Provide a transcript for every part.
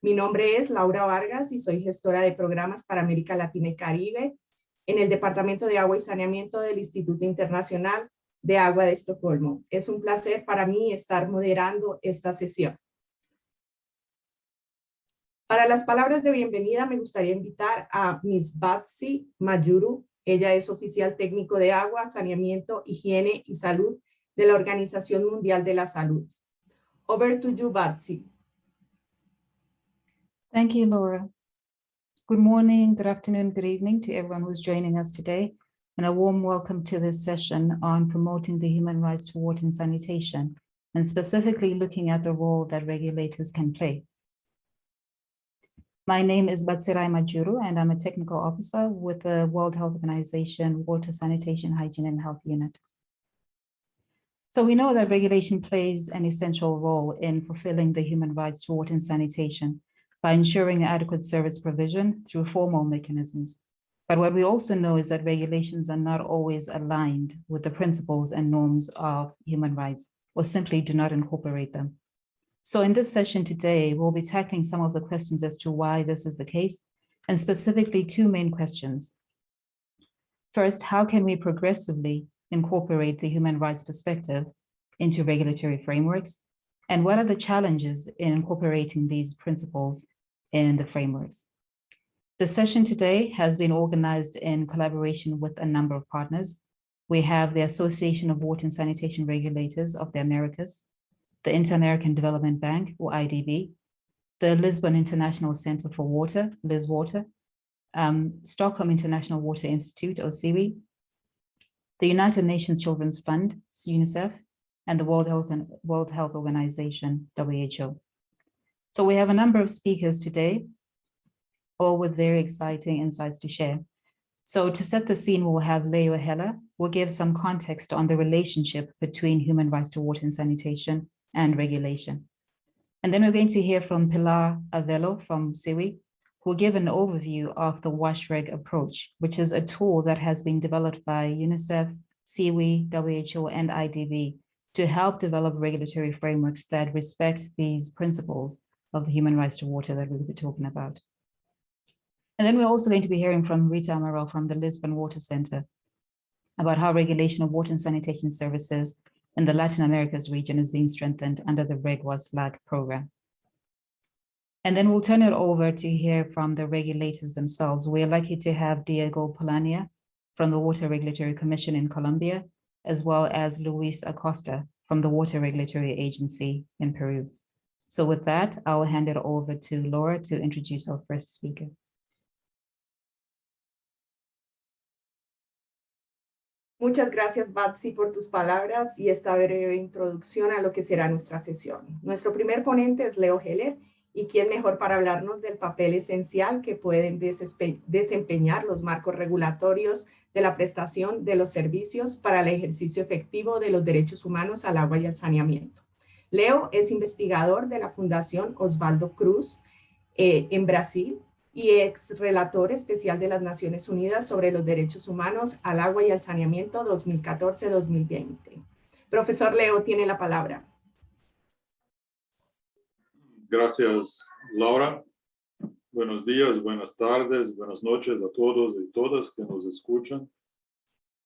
Mi nombre es Laura Vargas y soy gestora de programas para América Latina y Caribe en el Departamento de Agua y Saneamiento del Instituto Internacional de Agua de Estocolmo. Es un placer para mí estar moderando esta sesión. Para las palabras de bienvenida me gustaría invitar a Ms. Batsi Mayuru. Ella es oficial técnico de agua, saneamiento, higiene y salud de la Organización Mundial de la Salud. Over to you, Batsi. Thank you, Laura. Good morning, good afternoon, good evening to everyone who's joining us today, and a warm welcome to this session on promoting the human rights to water and sanitation, and specifically looking at the role that regulators can play. My name is Batsirai Majuru, and I'm a technical officer with the World Health Organization Water, Sanitation, Hygiene, and Health Unit. So we know that regulation plays an essential role in fulfilling the human rights to water and sanitation by ensuring adequate service provision through formal mechanisms. But what we also know is that regulations are not always aligned with the principles and norms of human rights, or simply do not incorporate them. So in this session today, we'll be tackling some of the questions as to why this is the case, and specifically two main questions. First, how can we progressively incorporate the human rights perspective into regulatory frameworks? And what are the challenges in incorporating these principles in the frameworks? The session today has been organized in collaboration with a number of partners. We have the Association of Water and Sanitation Regulators of the Americas, the Inter-American Development Bank, or IDB, the Lisbon International Center for Water, LISWater, Stockholm International Water Institute, or SIWI, the United Nations Children's Fund, UNICEF, and the World Health Organization, WHO. So we have a number of speakers today, all with very exciting insights to share. So to set the scene, we'll have Leo Heller, who will give some context on the relationship between human rights to water and sanitation and regulation. And then we're going to hear from Pilar Avello from SIWI, who will give an overview of the WASHREG approach, which is a tool that has been developed by UNICEF, SIWI, WHO, and IDB to help develop regulatory frameworks that respect these principles of human rights to water that we'll be talking about. And then we're also going to be hearing from Rita Amaral from the Lisbon Water Center about how regulation of water and sanitation services in the Latin Americas region is being strengthened under the REGWAS-LAG program. And then we'll turn it over to hear from the regulators themselves. We're lucky to have Diego Polania from the Water Regulatory Commission in Colombia, as well as Luis Acosta from the Water Regulatory Agency in Peru. So with that, I'll hand it over to Laura to introduce our first speaker. Muchas gracias, Batsi, por tus palabras y esta breve introducción a lo que será nuestra sesión. Nuestro primer ponente es Leo Heller, y quién mejor para hablarnos del papel esencial que pueden desempeñar los marcos regulatorios de la prestación de los servicios para el ejercicio efectivo de los derechos humanos al agua y al saneamiento. Leo es investigador de la Fundación Osvaldo Cruz en Brasil, y ex relator especial de las Naciones Unidas sobre los derechos humanos al agua y al saneamiento 2014-2020. Profesor Leo, tiene la palabra. Gracias, Laura. Buenos días, buenas tardes, buenas noches a todos y todas que nos escuchan.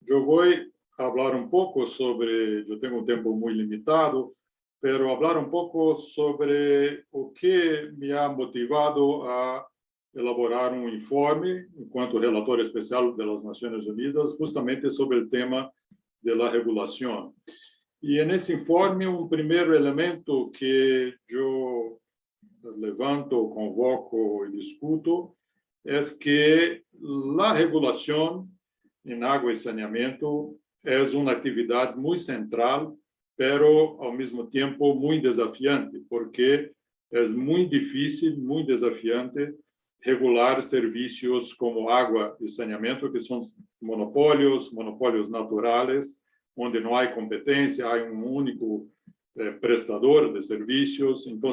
Yo voy a hablar un poco sobre, yo tengo un tiempo muy limitado, pero hablar un poco sobre o que me ha motivado a elaborar um informe, enquanto relator especial das Nações Unidas, justamente sobre o tema da regulação. E nesse informe, um primeiro elemento que eu levanto, convoco e discuto é que a regulação em água e saneamento é uma atividade muito central, pero ao mesmo tempo muito desafiante, porque é muito difícil, muito desafiante regular serviços como água e saneamento, que são monopólios naturais, onde não há competência, há um único prestador de serviços. Então,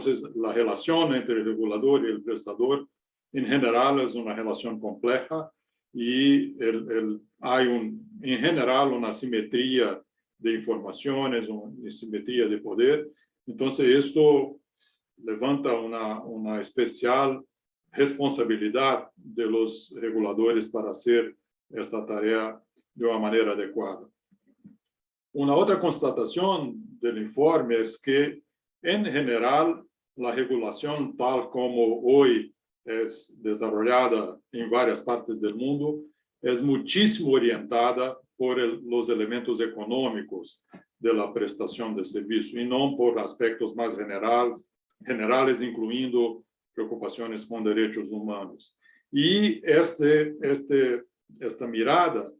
a relação entre o regulador e o prestador, em geral, é uma relação complexa e há, em geral, uma simetria de informações, uma simetria de poder. Então, isso levanta una especial responsabilidad de los reguladores para hacer esta tarea de una manera adecuada. Una otra constatación del informe es que, en general, la regulación tal como hoy es desarrollada en varias partes del mundo es muchísimo orientada por los elementos económicos de la prestación de servicio y no por aspectos más generales, incluyendo preocupaciones con derechos humanos. Y esta mirada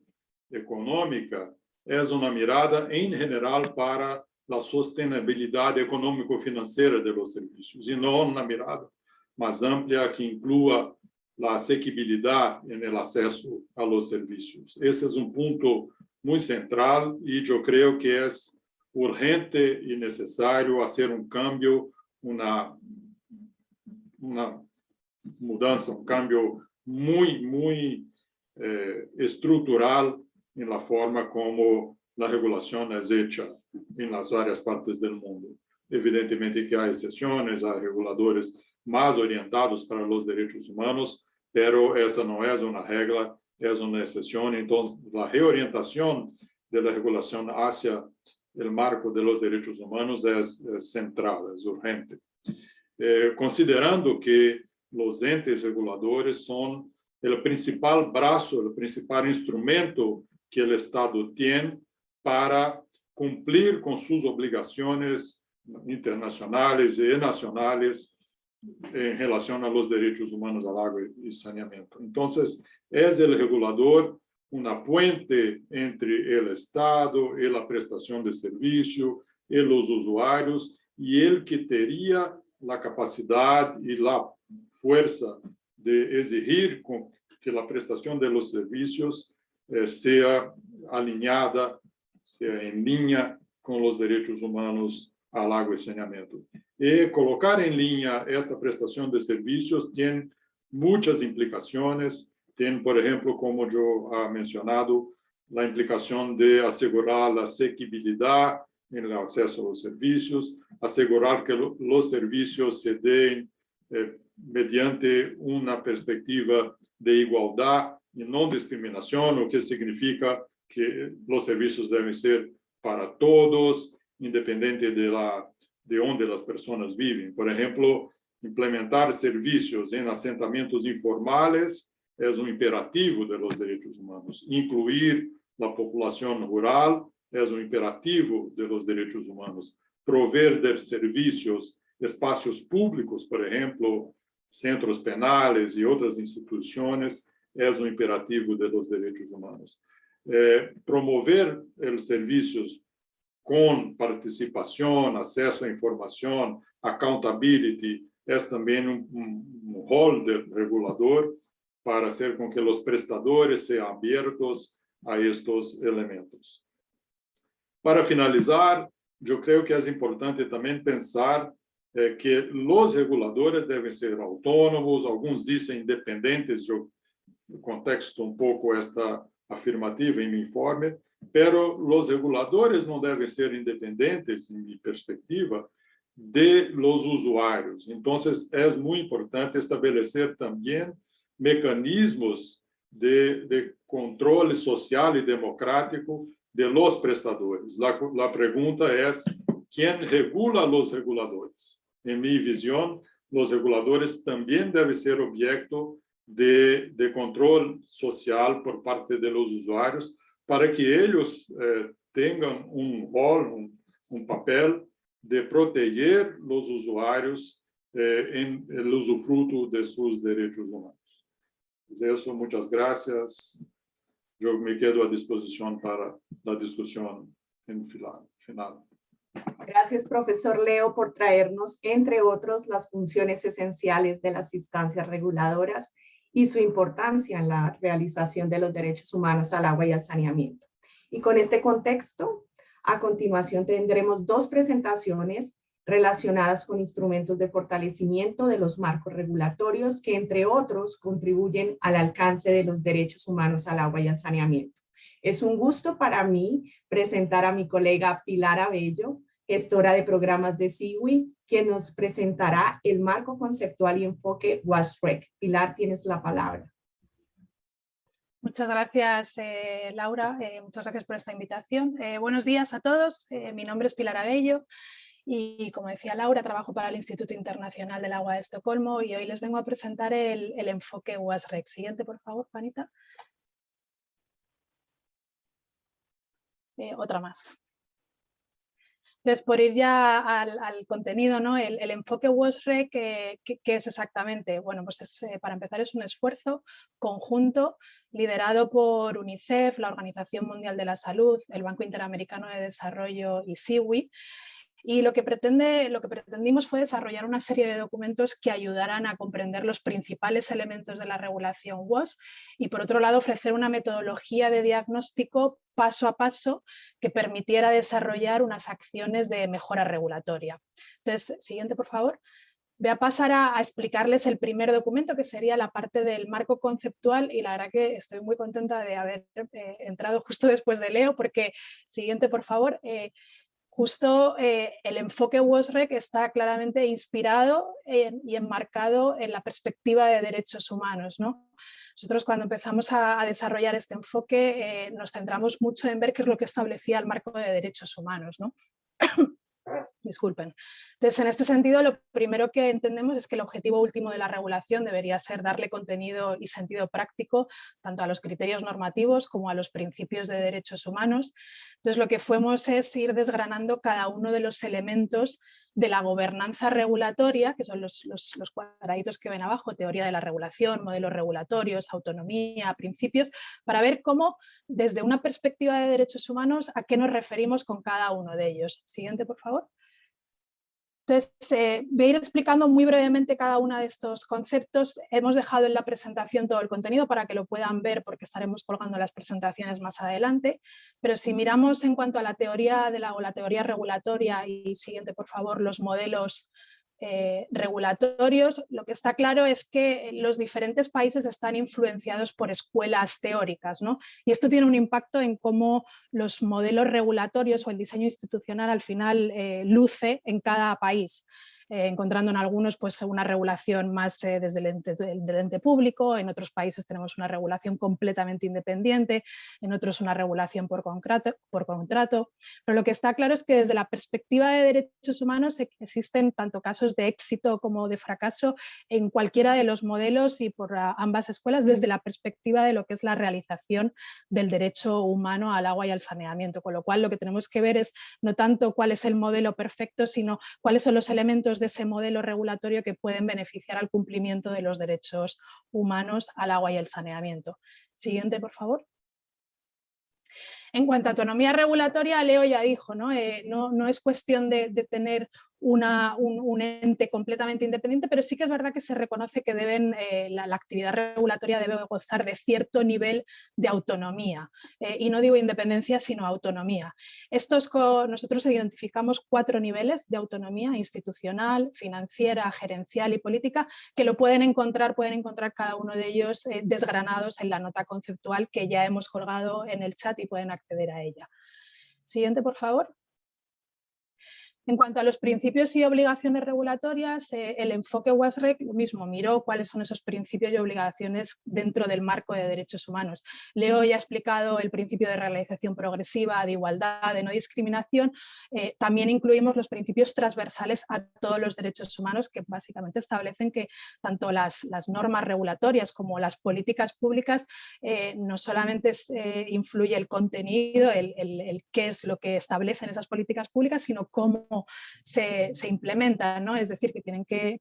económica es una mirada en general para la sostenibilidad económico-financiera de los servicios y no una mirada más amplia que incluya la asequibilidad en el acceso a los servicios. Ese es un punto muy central y yo creo que es urgente y necesario hacer un cambio, una mudanza, un cambio muy estructural en la forma como la regulación es hecha en las varias partes del mundo. Evidentemente que hay excepciones, hay reguladores más orientados para los derechos humanos, pero esa no es una regla, es una excepción. Entonces, la reorientación de la regulación hacia el marco de los derechos humanos es central, es urgente. Considerando que los entes reguladores son el principal brazo, el principal instrumento que el Estado tiene para cumplir con sus obligaciones internacionales y nacionales en relación a los derechos humanos al agua y saneamiento. Entonces, es el regulador una puente entre el Estado y la prestación de servicio y los usuarios, y el que tendría la capacidad y la fuerza de exigir que la prestación de los servicios sea alineada, sea en línea con los derechos humanos al agua y saneamiento. Y colocar en línea esta prestación de servicios tiene muchas implicaciones. Tiene, por ejemplo, como yo he mencionado, la implicación de asegurar la asequibilidad en el acceso a los servicios, asegurar que los servicios se den mediante una perspectiva de igualdad y no discriminación, lo que significa que los servicios deben ser para todos, independiente de donde las personas viven. Por ejemplo, implementar servicios en asentamientos informales es un imperativo de los derechos humanos. Incluir la población rural es un imperativo de los derechos humanos. Proveer de servicios, espacios públicos, por ejemplo, centros penales y otras instituciones, es un imperativo de los derechos humanos. Promover los servicios con participación, acceso a información, accountability, es también un rol del regulador para hacer con que los prestadores sean abiertos a estos elementos. Para finalizar, yo creo que es importante también pensar que los reguladores deben ser autónomos, algunos dicen independientes, yo contexto un poco esta afirmativa en mi informe, pero los reguladores no deben ser independientes, en mi perspectiva, de los usuarios. Entonces, es muy importante establecer también mecanismos de controle social y democrático de los prestadores. La pregunta es, ¿quién regula a los reguladores? En mi visión, los reguladores también deben ser objeto de control social por parte de los usuarios para que ellos tengan un rol, un papel de proteger los usuarios en el usufructo de sus derechos humanos. Es eso, muchas gracias. Yo me quedo a disposición para la discusión en final. Gracias, profesor Leo, por traernos, entre otros, las funciones esenciales de las instancias reguladoras y su importancia en la realización de los derechos humanos al agua y al saneamiento. Y con este contexto, a continuación tendremos dos presentaciones relacionadas con instrumentos de fortalecimiento de los marcos regulatorios que, entre otros, contribuyen al alcance de los derechos humanos al agua y al saneamiento. Es un gusto para mí presentar a mi colega Pilar Abello, gestora de programas de CIWI, quien nos presentará el marco conceptual y enfoque WASREC. Pilar, tienes la palabra. Muchas gracias, Laura. Muchas gracias por esta invitación. Buenos días a todos. Mi nombre es Pilar Abello y, como decía Laura, trabajo para el Instituto Internacional del Agua de Estocolmo y hoy les vengo a presentar el enfoque WASREC. Siguiente, por favor, Juanita. Otra más. Entonces, por ir ya al contenido, ¿no? El enfoque WASREC, ¿qué es exactamente? Bueno, pues para empezar es un esfuerzo conjunto liderado por UNICEF, la Organización Mundial de la Salud, el Banco Interamericano de Desarrollo y CIWI. Y lo que pretendimos fue desarrollar una serie de documentos que ayudaran a comprender los principales elementos de la regulación WAS y, por otro lado, ofrecer una metodología de diagnóstico paso a paso que permitiera desarrollar unas acciones de mejora regulatoria. Entonces, siguiente, por favor. Voy a pasar a explicarles el primer documento, que sería la parte del marco conceptual, y la verdad que estoy muy contenta de haber entrado justo después de Leo, porque, siguiente, por favor. Justo el enfoque WASREC está claramente inspirado y enmarcado en la perspectiva de derechos humanos, ¿no? Nosotros, cuando empezamos a desarrollar este enfoque, nos centramos mucho en ver qué es lo que establecía el marco de derechos humanos, ¿no? Disculpen. Entonces, en este sentido, lo primero que entendemos es que el objetivo último de la regulación debería ser darle contenido y sentido práctico tanto a los criterios normativos como a los principios de derechos humanos. Entonces, lo que fuimos es ir desgranando cada uno de los elementos de la gobernanza regulatoria, que son los cuadraditos que ven abajo: teoría de la regulación, modelos regulatorios, autonomía, principios, para ver cómo, desde una perspectiva de derechos humanos, a qué nos referimos con cada uno de ellos. Siguiente, por favor. Entonces, voy a ir explicando muy brevemente cada uno de estos conceptos. Hemos dejado en la presentación todo el contenido para que lo puedan ver, porque estaremos colgando las presentaciones más adelante. Pero si miramos en cuanto a la teoría la teoría regulatoria, y siguiente, por favor, los modelos regulatorios, lo que está claro es que los diferentes países están influenciados por escuelas teóricas, ¿no? Y esto tiene un impacto en cómo los modelos regulatorios o el diseño institucional al final luce en cada país. Encontrando en algunos pues, una regulación más desde el ente público, en otros países tenemos una regulación completamente independiente, en otros una regulación por contrato. Pero lo que está claro es que desde la perspectiva de derechos humanos existen tanto casos de éxito como de fracaso en cualquiera de los modelos y por ambas escuelas, desde la perspectiva de lo que es la realización del derecho humano al agua y al saneamiento. Con lo cual, lo que tenemos que ver es no tanto cuál es el modelo perfecto, sino cuáles son los elementos de ese modelo regulatorio que pueden beneficiar al cumplimiento de los derechos humanos al agua y al saneamiento. Siguiente, por favor. En cuanto a autonomía regulatoria, Leo ya dijo, ¿no? No es cuestión de tener un ente completamente independiente, pero sí que es verdad que se reconoce que la actividad regulatoria debe gozar de cierto nivel de autonomía. Y no digo independencia, sino autonomía. Nosotros identificamos 4 niveles de autonomía: institucional, financiera, gerencial y política, que lo pueden encontrar cada uno de ellos desgranados en la nota conceptual que ya hemos colgado en el chat y pueden acceder a ella. Siguiente, por favor. En cuanto a los principios y obligaciones regulatorias, el enfoque WASREC lo mismo, miró cuáles son esos principios y obligaciones dentro del marco de derechos humanos. Leo ya ha explicado el principio de realización progresiva, de igualdad, de no discriminación. También incluimos los principios transversales a todos los derechos humanos, que básicamente establecen que tanto las normas regulatorias como las políticas públicas no solamente influye el contenido, el qué es lo que establecen esas políticas públicas, sino cómo se implementan, ¿no? Es decir, que tienen que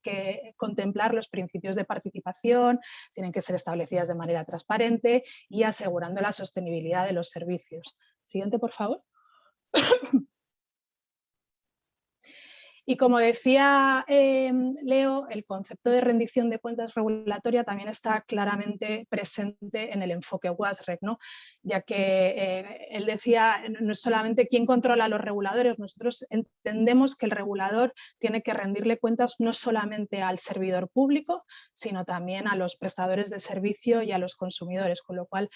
contemplar los principios de participación, tienen que ser establecidas de manera transparente y asegurando la sostenibilidad de los servicios. Siguiente, por favor. Y como decía Leo, el concepto de rendición de cuentas regulatoria también está claramente presente en el enfoque WASREC, ¿no? Ya que él decía, no es solamente quién controla a los reguladores, nosotros entendemos que el regulador tiene que rendirle cuentas no solamente al servidor público, sino también a los prestadores de servicio y a los consumidores, con lo cual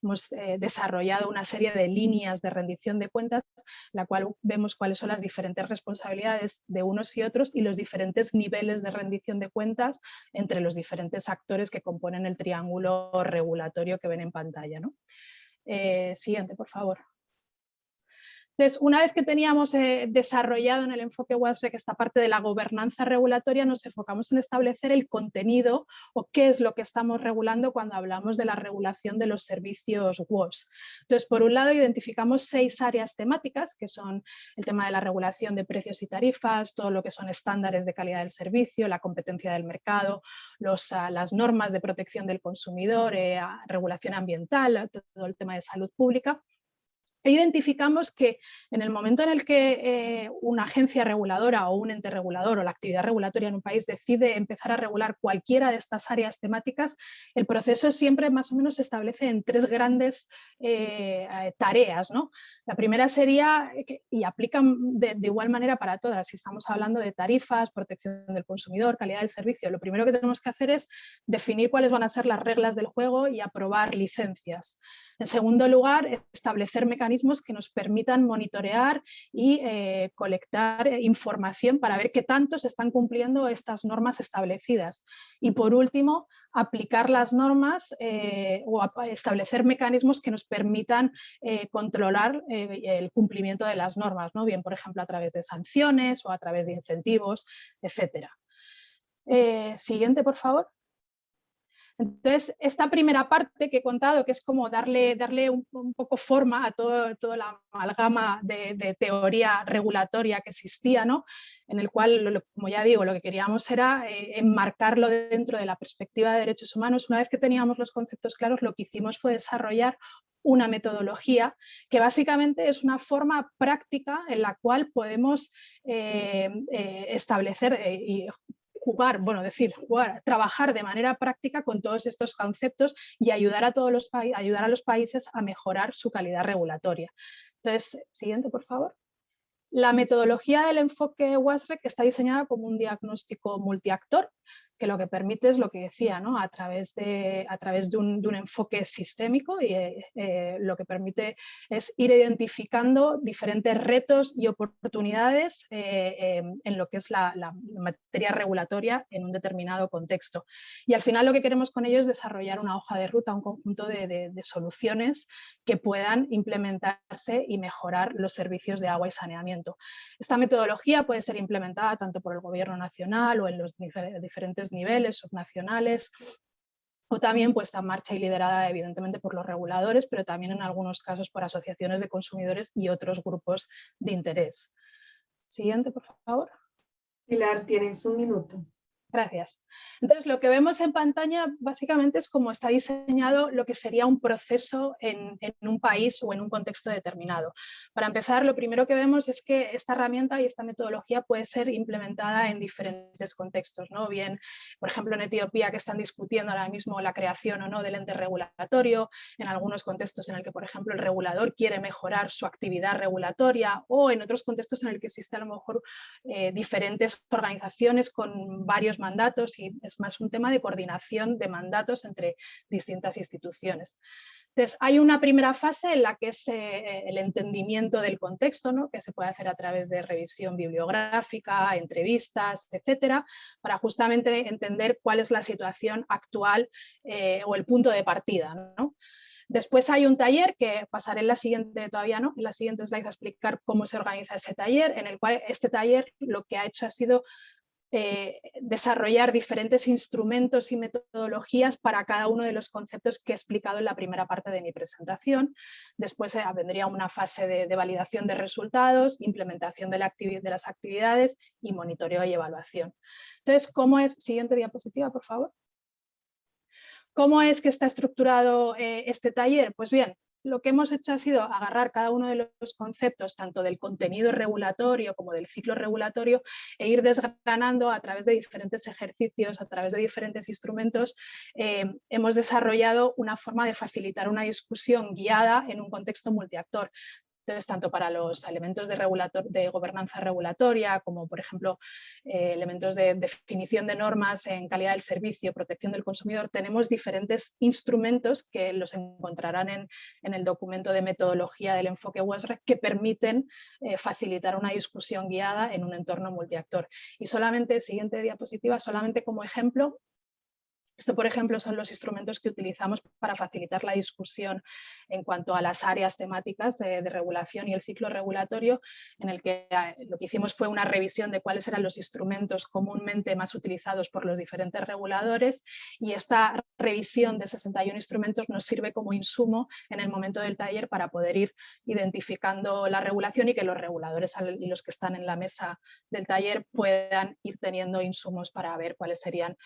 hemos desarrollado una serie de líneas de rendición de cuentas, la cual vemos cuáles son las diferentes responsabilidades de unos y otros y los diferentes niveles de rendición de cuentas entre los diferentes actores que componen el triángulo regulatorio que ven en pantalla, ¿no? Siguiente, por favor. Entonces, una vez que teníamos desarrollado en el enfoque WASREC esta parte de la gobernanza regulatoria, nos enfocamos en establecer el contenido o qué es lo que estamos regulando cuando hablamos de la regulación de los servicios WOS. Entonces, por un lado, identificamos 6 áreas temáticas, que son el tema de la regulación de precios y tarifas, todo lo que son estándares de calidad del servicio, la competencia del mercado, las normas de protección del consumidor, regulación ambiental, todo el tema de salud pública. E identificamos que en el momento en el que una agencia reguladora o un ente regulador o la actividad regulatoria en un país decide empezar a regular cualquiera de estas áreas temáticas, el proceso siempre más o menos se establece en 3 grandes tareas, ¿no? La primera sería, y aplican de igual manera para todas, si estamos hablando de tarifas, protección del consumidor, calidad del servicio, lo primero que tenemos que hacer es definir cuáles van a ser las reglas del juego y aprobar licencias. En segundo lugar, establecer mecanismos que nos permitan monitorear y colectar información para ver qué tanto se están cumpliendo estas normas establecidas. Y por último, aplicar las normas o establecer mecanismos que nos permitan controlar el cumplimiento de las normas, ¿no? Bien, por ejemplo, a través de sanciones o a través de incentivos, etc. Siguiente, por favor. Entonces, esta primera parte que he contado, que es como darle un poco forma a toda la amalgama de teoría regulatoria que existía, ¿no? En el cual, como ya digo, lo que queríamos era enmarcarlo dentro de la perspectiva de derechos humanos. Una vez que teníamos los conceptos claros, lo que hicimos fue desarrollar una metodología que básicamente es una forma práctica en la cual podemos establecer y trabajar de manera práctica con todos estos conceptos y ayudar a los países a mejorar su calidad regulatoria. Entonces, siguiente, por favor. La metodología del enfoque WASREC está diseñada como un diagnóstico multiactor, que lo que permite es lo que decía, ¿no? a través de un enfoque sistémico y lo que permite es ir identificando diferentes retos y oportunidades en lo que es la materia regulatoria en un determinado contexto. Y al final lo que queremos con ello es desarrollar una hoja de ruta, un conjunto de soluciones que puedan implementarse y mejorar los servicios de agua y saneamiento. Esta metodología puede ser implementada tanto por el Gobierno nacional o en los diferentes niveles subnacionales, o también puesta en marcha y liderada evidentemente por los reguladores, pero también en algunos casos por asociaciones de consumidores y otros grupos de interés. Siguiente, por favor. Pilar, tienes 1 minuto. Gracias. Entonces, lo que vemos en pantalla básicamente es cómo está diseñado lo que sería un proceso en un país o en un contexto determinado. Para empezar, lo primero que vemos es que esta herramienta y esta metodología puede ser implementada en diferentes contextos, ¿no? Bien, por ejemplo, en Etiopía, que están discutiendo ahora mismo la creación o no del ente regulatorio, en algunos contextos en el que, por ejemplo, el regulador quiere mejorar su actividad regulatoria, o en otros contextos en el que existen a lo mejor diferentes organizaciones con varios mandatos y es más un tema de coordinación de mandatos entre distintas instituciones. Entonces, hay una primera fase en la que es el entendimiento del contexto, ¿no? Que se puede hacer a través de revisión bibliográfica, entrevistas, etcétera, para justamente entender cuál es la situación actual o el punto de partida, ¿no? Después hay un taller que pasaré en la siguiente, todavía no, en la siguiente slide a explicar cómo se organiza ese taller, en el cual este taller lo que ha hecho ha sido desarrollar diferentes instrumentos y metodologías para cada uno de los conceptos que he explicado en la primera parte de mi presentación. Después vendría una fase de validación de resultados, implementación de las actividades y monitoreo y evaluación. Entonces, ¿cómo es? Siguiente diapositiva, por favor. ¿Cómo es que está estructurado este taller? Pues bien, lo que hemos hecho ha sido agarrar cada uno de los conceptos, tanto del contenido regulatorio como del ciclo regulatorio, e ir desgranando a través de diferentes ejercicios, a través de diferentes instrumentos. Hemos desarrollado una forma de facilitar una discusión guiada en un contexto multiactor. Entonces, tanto para los elementos de gobernanza regulatoria, como por ejemplo elementos de definición de normas en calidad del servicio, protección del consumidor, tenemos diferentes instrumentos que los encontrarán en el documento de metodología del enfoque WESREC, que permiten facilitar una discusión guiada en un entorno multiactor. Y solamente, siguiente diapositiva, solamente como ejemplo, esto, por ejemplo, son los instrumentos que utilizamos para facilitar la discusión en cuanto a las áreas temáticas de regulación y el ciclo regulatorio, en el que lo que hicimos fue una revisión de cuáles eran los instrumentos comúnmente más utilizados por los diferentes reguladores, y esta revisión de 61 instrumentos nos sirve como insumo en el momento del taller para poder ir identificando la regulación y que los reguladores y los que están en la mesa del taller puedan ir teniendo insumos para ver cuáles serían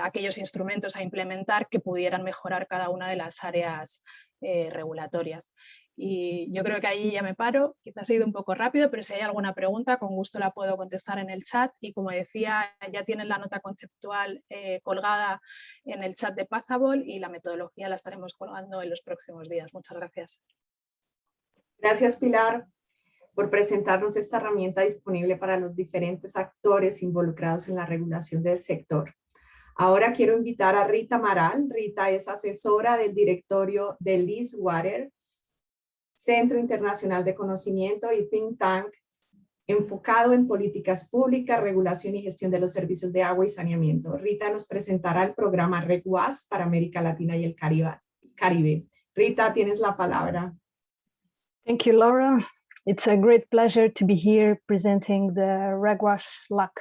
aquellos instrumentos a implementar que pudieran mejorar cada una de las áreas regulatorias. Y yo creo que ahí ya me paro, quizás he ido un poco rápido, pero si hay alguna pregunta, con gusto la puedo contestar en el chat. Y como decía, ya tienen la nota conceptual colgada en el chat de Pathable, y la metodología la estaremos colgando en los próximos días. Muchas gracias. Gracias, Pilar, por presentarnos esta herramienta disponible para los diferentes actores involucrados en la regulación del sector. Ahora quiero invitar a Rita Amaral. Rita es asesora del directorio de LeaseWater, Centro Internacional de Conocimiento y Think Tank enfocado en políticas públicas, regulación y gestión de los servicios de agua y saneamiento. Rita nos presentará el programa REG-WAS para América Latina y el Caribe. Rita, tienes la palabra. Thank you, Laura. It's a great pleasure to be here presenting the REG-WAS-LAC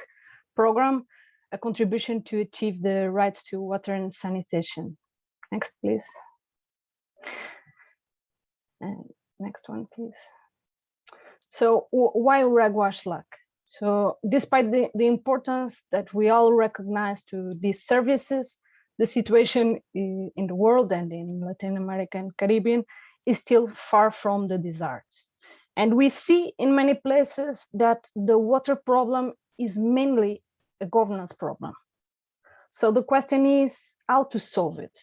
program, a contribution to achieve the rights to water and sanitation. Next, please. Next one, please. So why REG-WAS-LAC? So despite the importance that we all recognize to these services, the situation in the world and in Latin America and Caribbean is still far from the desired. And we see in many places that the water problem is mainly a governance problem. So the question is how to solve it.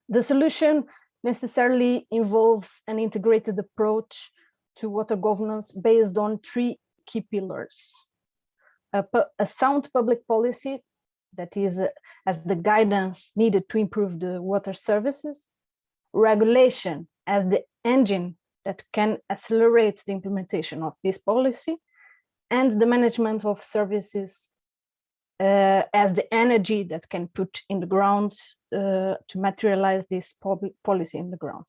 The solution necessarily involves an integrated approach to water governance based on three key pillars. A sound public policy that is as the guidance needed to improve the water services, regulation as the engine that can accelerate the implementation of this policy, and the management of services as the energy that can put in the ground to materialize this public policy in the ground.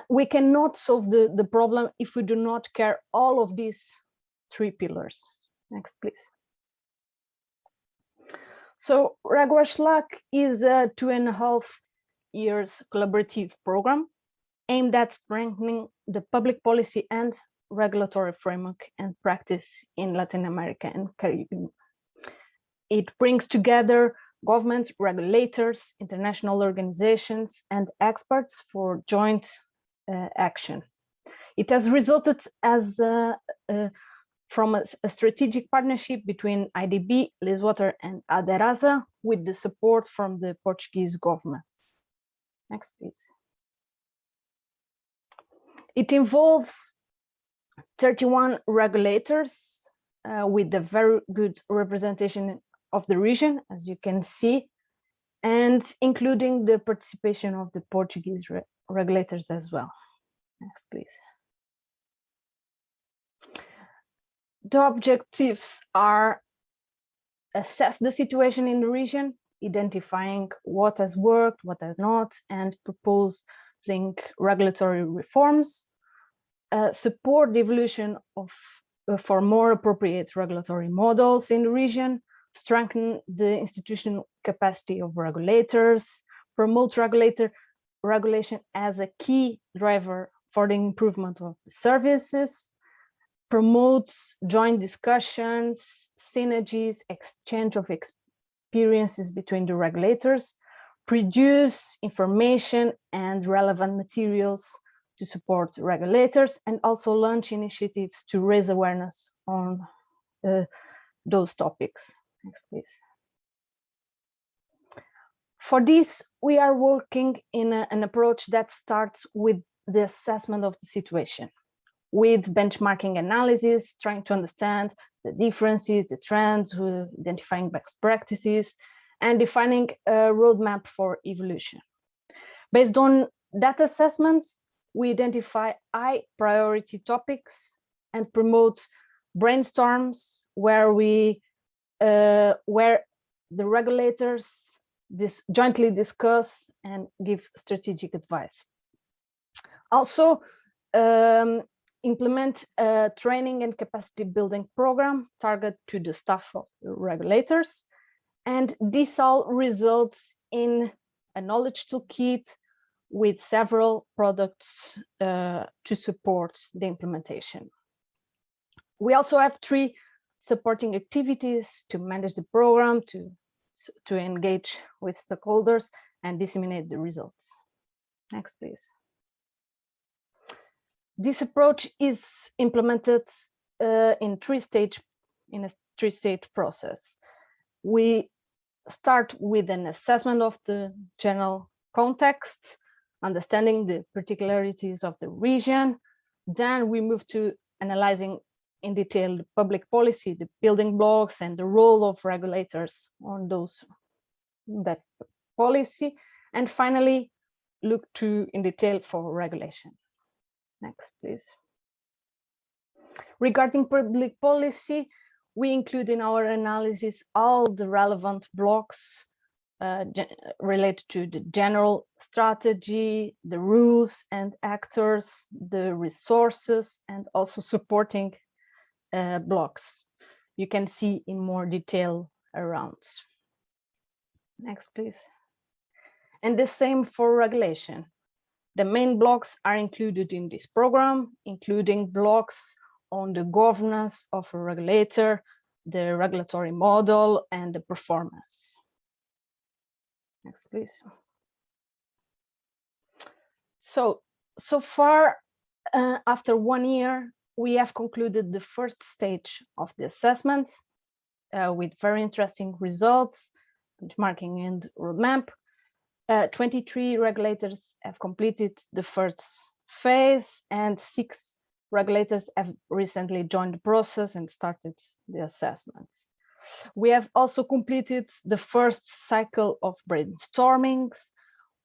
We cannot solve the problem if we do not care all of these three pillars. Next, please. So REG-WAS-LAC is a 2.5 years collaborative program aimed at strengthening the public policy and regulatory framework and practice in Latin America and Caribbean. It brings together governments, regulators, international organizations, and experts for joint action. It has resulted as from a strategic partnership between IDB, LeaseWater, and Aderasa, with the support from the Portuguese government. Next, please. It involves 31 regulators with a very good representation of the region, as you can see, and including the participation of the Portuguese regulators as well. Next, please. The objectives are assess the situation in the region, identifying what has worked, what has not, and proposing regulatory reforms, support the evolution of for more appropriate regulatory models in the region, strengthen the institutional capacity of regulators, promote regulation as a key driver for the improvement of the services, promote joint discussions, synergies, exchange of experiences between the regulators, produce information and relevant materials to support regulators, and also launch initiatives to raise awareness on those topics. Next, please. For this, we are working in an approach that starts with the assessment of the situation, with benchmarking analysis, trying to understand the differences, the trends, identifying best practices, and defining a roadmap for evolution. Based on that assessment, we identify high priority topics and promote brainstorms where the regulators jointly discuss and give strategic advice. Also, implement a training and capacity building program targeted to the staff of the regulators. And this all results in a knowledge toolkit with several products to support the implementation. We also have 3 supporting activities to manage the program, to engage with stakeholders and disseminate the results. Next, please. This approach is implemented in a 3-stage process. We start with an assessment of the general context, understanding the particularities of the region. Then we move to analyzing in detail the public policy, the building blocks, and the role of regulators on that policy. And finally, look in detail for regulation. Next, please. Regarding public policy, we include in our analysis all the relevant blocks related to the general strategy, the rules and actors, the resources, and also supporting blocks. You can see in more detail around. Next, please. And the same for regulation. The main blocks are included in this program, including blocks on the governance of a regulator, the regulatory model, and the performance. Next, please. So far, after 1 year, we have concluded the first stage of the assessment with very interesting results, benchmarking and roadmap. 23 regulators have completed the first phase, and 6 regulators have recently joined the process and started the assessments. We have also completed the first cycle of brainstormings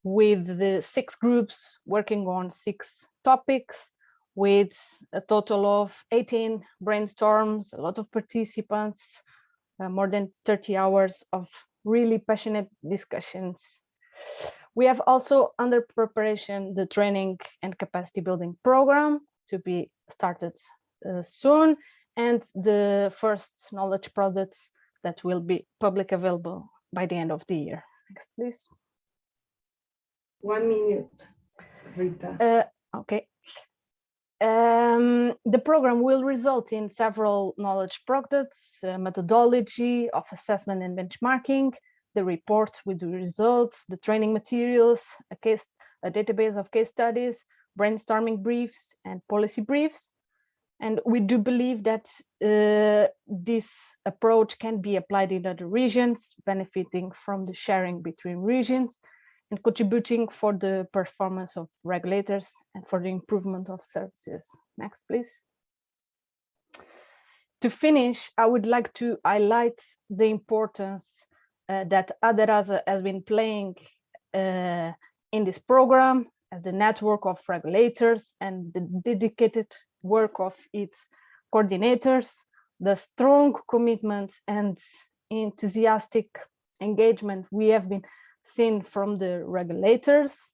with the 6 groups working on 6 topics, with a total of 18 brainstorms, a lot of participants, more than 30 hours of really passionate discussions. We have also under preparation the training and capacity building program to be started soon, and the first knowledge products that will be public available by the end of the year. Next, please. 1 minute, Rita. Okay. The program will result in several knowledge products, methodology of assessment and benchmarking, the report with the results, the training materials, a database of case studies, brainstorming briefs, and policy briefs. And we do believe that this approach can be applied in other regions, benefiting from the sharing between regions and contributing for the performance of regulators and for the improvement of services. Next, please. To finish, I would like to highlight the importance that Adderaza has been playing in this program as the network of regulators and the dedicated work of its coordinators, the strong commitment and enthusiastic engagement we have been seen from the regulators.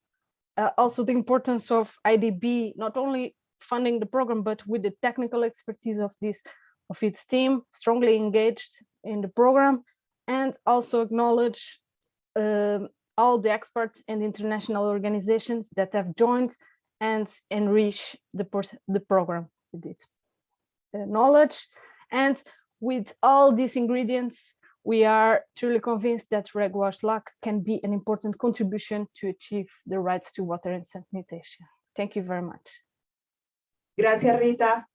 Also the importance of IDB, not only funding the program, but with the technical expertise of its team, strongly engaged in the program, and also acknowledge all the experts and international organizations that have joined and enrich the program with its knowledge. And with all these ingredients, we are truly convinced that RegWash can be an important contribution to achieve the rights to water and sanitation. Thank you very much. Gracias, Rita.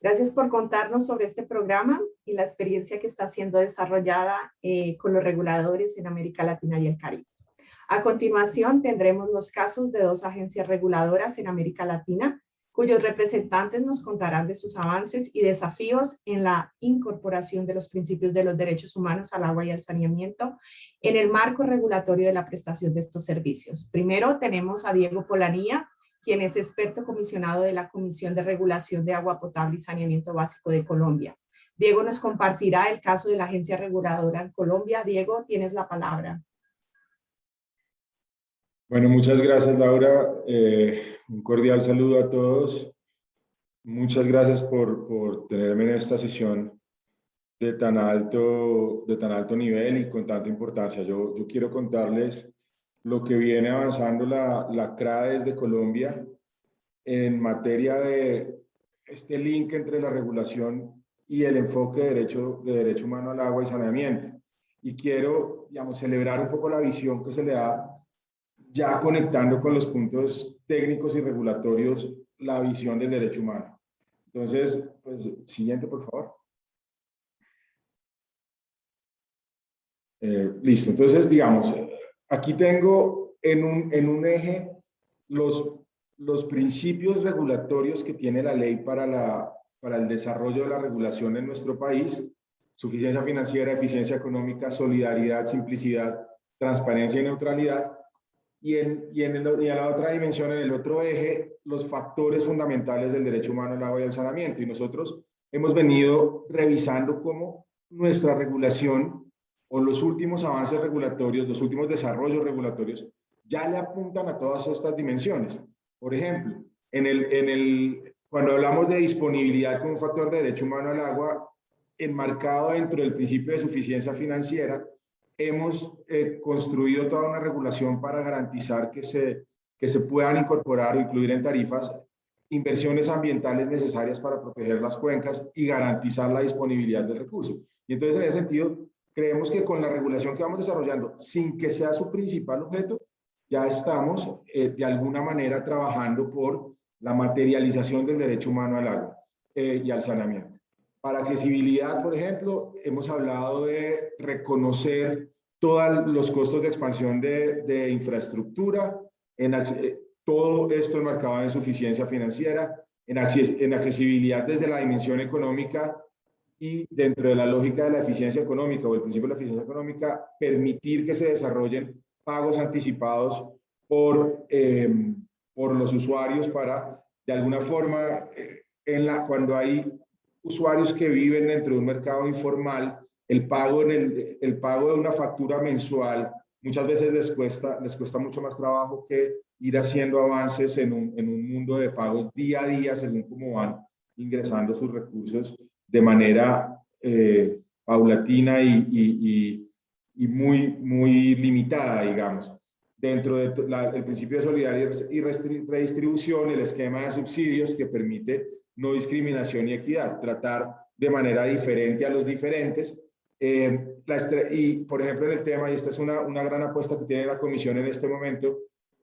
Gracias por contarnos sobre este programa y la experiencia que está siendo desarrollada con los reguladores en América Latina y el Caribe. A continuación, tendremos los casos de 2 agencias reguladoras en América Latina, cuyos representantes nos contarán de sus avances y desafíos en la incorporación de los principios de los derechos humanos al agua y al saneamiento en el marco regulatorio de la prestación de estos servicios. Primero tenemos a Diego Polanía, quien es experto comisionado de la Comisión de Regulación de Agua Potable y Saneamiento Básico de Colombia. Diego nos compartirá el caso de la agencia reguladora en Colombia. Diego, tienes la palabra. Bueno, muchas gracias, Laura. Un cordial saludo a todos. Muchas gracias por tenerme en esta sesión de tan alto nivel y con tanta importancia. Yo quiero contarles lo que viene avanzando la CRA desde Colombia en materia de este link entre la regulación y el enfoque de derecho humano al agua y saneamiento. Y quiero, digamos, celebrar un poco la visión que se le da ya conectando con los puntos técnicos y regulatorios, la visión del derecho humano. Entonces, pues, siguiente, por favor. Listo. Entonces, digamos, aquí tengo en un eje los principios regulatorios que tiene la ley para el desarrollo de la regulación en nuestro país: suficiencia financiera, eficiencia económica, solidaridad, simplicidad, transparencia y neutralidad. Y en la otra dimensión, en el otro eje, los factores fundamentales del derecho humano al agua y al saneamiento. Y nosotros hemos venido revisando cómo nuestra regulación o los últimos avances regulatorios, los últimos desarrollos regulatorios, ya le apuntan a todas estas dimensiones. Por ejemplo, cuando hablamos de disponibilidad como un factor de derecho humano al agua, enmarcado dentro del principio de suficiencia financiera, hemos construido toda una regulación para garantizar que se puedan incorporar o incluir en tarifas inversiones ambientales necesarias para proteger las cuencas y garantizar la disponibilidad del recurso. Y entonces, en ese sentido, creemos que con la regulación que vamos desarrollando, sin que sea su principal objeto, ya estamos de alguna manera trabajando por la materialización del derecho humano al agua y al saneamiento. Para accesibilidad, por ejemplo, hemos hablado de reconocer todos los costos de expansión de infraestructura, todo esto enmarcado en suficiencia financiera, en accesibilidad desde la dimensión económica y dentro de la lógica de la eficiencia económica o el principio de la eficiencia económica, permitir que se desarrollen pagos anticipados por los usuarios para, de alguna forma, cuando hay usuarios que viven dentro de un mercado informal, el pago de una factura mensual muchas veces les cuesta mucho más trabajo que ir haciendo avances en un mundo de pagos día a día según cómo van ingresando sus recursos de manera paulatina y muy limitada, digamos. Dentro del principio de solidaridad y redistribución, el esquema de subsidios que permite no discriminación y equidad, tratar de manera diferente a los diferentes. Y, por ejemplo, en el tema, y esta es una gran apuesta que tiene la Comisión en este momento,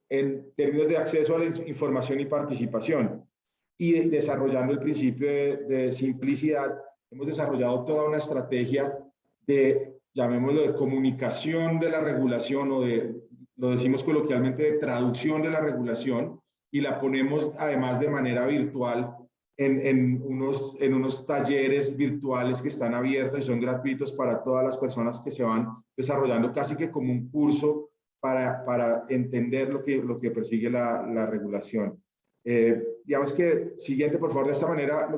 en términos de acceso a la información y participación, y desarrollando el principio de simplicidad, hemos desarrollado toda una estrategia llamémoslo, de comunicación de la regulación lo decimos coloquialmente, de traducción de la regulación, y la ponemos además de manera virtual en unos talleres virtuales que están abiertos y son gratuitos para todas las personas que se van desarrollando casi que como un curso para entender lo que persigue la regulación. Digamos que, siguiente, por favor, de esta manera,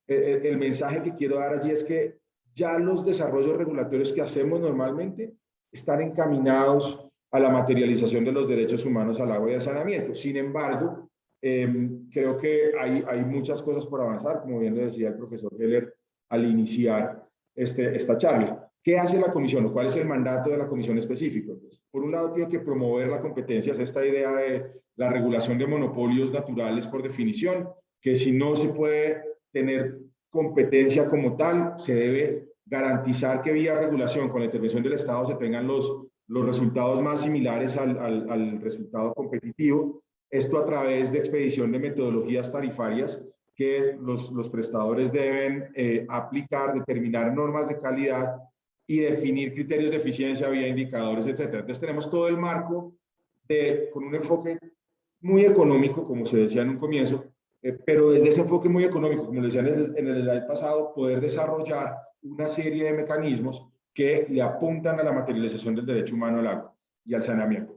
el mensaje que quiero dar allí es que ya los desarrollos regulatorios que hacemos normalmente están encaminados a la materialización de los derechos humanos al agua y al saneamiento. Sin embargo, creo que hay muchas cosas por avanzar, como bien lo decía el profesor Heller al iniciar esta charla. ¿Qué hace la comisión o cuál es el mandato de la comisión específico? Pues, por un lado, tiene que promover la competencia, es esta idea de la regulación de monopolios naturales por definición, que si no se puede tener competencia como tal, se debe garantizar que vía regulación, con la intervención del Estado, se tengan los resultados más similares al resultado competitivo. Esto a través de expedición de metodologías tarifarias que los prestadores deben aplicar, determinar normas de calidad y definir criterios de eficiencia vía indicadores, etc. Entonces tenemos todo el marco con un enfoque muy económico, como se decía en un comienzo, pero desde ese enfoque muy económico, como les decía en el slide pasado, poder desarrollar una serie de mecanismos que le apuntan a la materialización del derecho humano al agua y al saneamiento.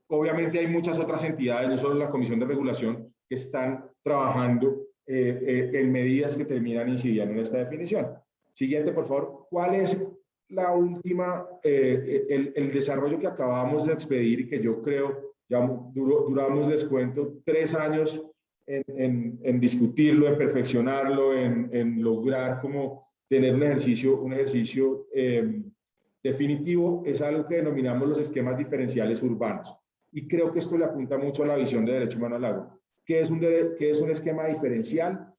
Obviamente hay muchas otras entidades, no solo la Comisión de Regulación, que están trabajando en medidas que terminan incidiendo en esta definición. Siguiente, por favor. ¿Cuál es la última, el desarrollo que acabamos de expedir y que yo creo ya duramos, les cuento, 3 años en discutirlo, en perfeccionarlo, en lograr como tener un ejercicio definitivo? Es algo que denominamos los esquemas diferenciales urbanos. Y creo que esto le apunta mucho a la visión de derecho humano al agua. ¿Qué es un esquema diferencial?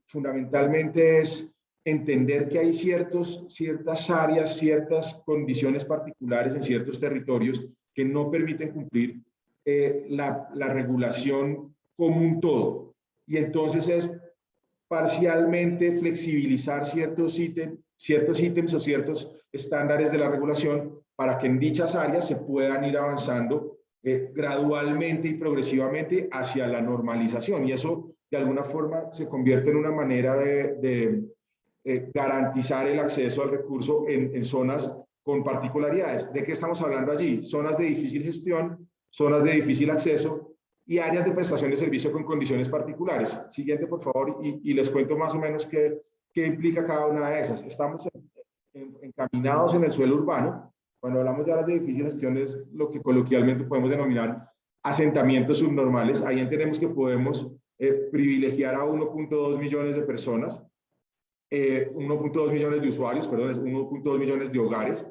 Fundamentalmente es entender que hay ciertas áreas, ciertas condiciones particulares en ciertos territorios que no permiten cumplir la regulación como un todo. Y entonces es parcialmente flexibilizar ciertos ítems o ciertos estándares de la regulación para que en dichas áreas se puedan ir avanzando gradualmente y progresivamente hacia la normalización. Y eso de alguna forma se convierte en una manera de garantizar el acceso al recurso en zonas con particularidades. ¿De qué estamos hablando allí? Zonas de difícil gestión, zonas de difícil acceso y áreas de prestación de servicio con condiciones particulares. Siguiente, por favor, y les cuento más o menos qué implica cada una de esas. Estamos encaminados en el suelo urbano. Cuando hablamos de áreas de difícil gestión es lo que coloquialmente podemos denominar asentamientos subnormales. Ahí entendemos que podemos privilegiar a 1.2 millones de personas, 1.2 millones de usuarios, perdón, 1.2 millones de hogares.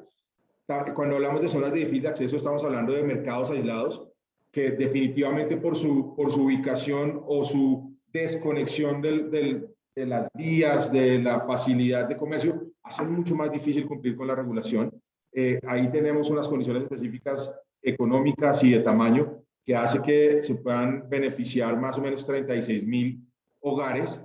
Cuando hablamos de zonas de difícil acceso estamos hablando de mercados aislados que definitivamente por su ubicación o su desconexión de las vías, de la facilidad de comercio, hacen mucho más difícil cumplir con la regulación. Ahí tenemos unas condiciones específicas económicas y de tamaño que hace que se puedan beneficiar más o menos 36.000 hogares.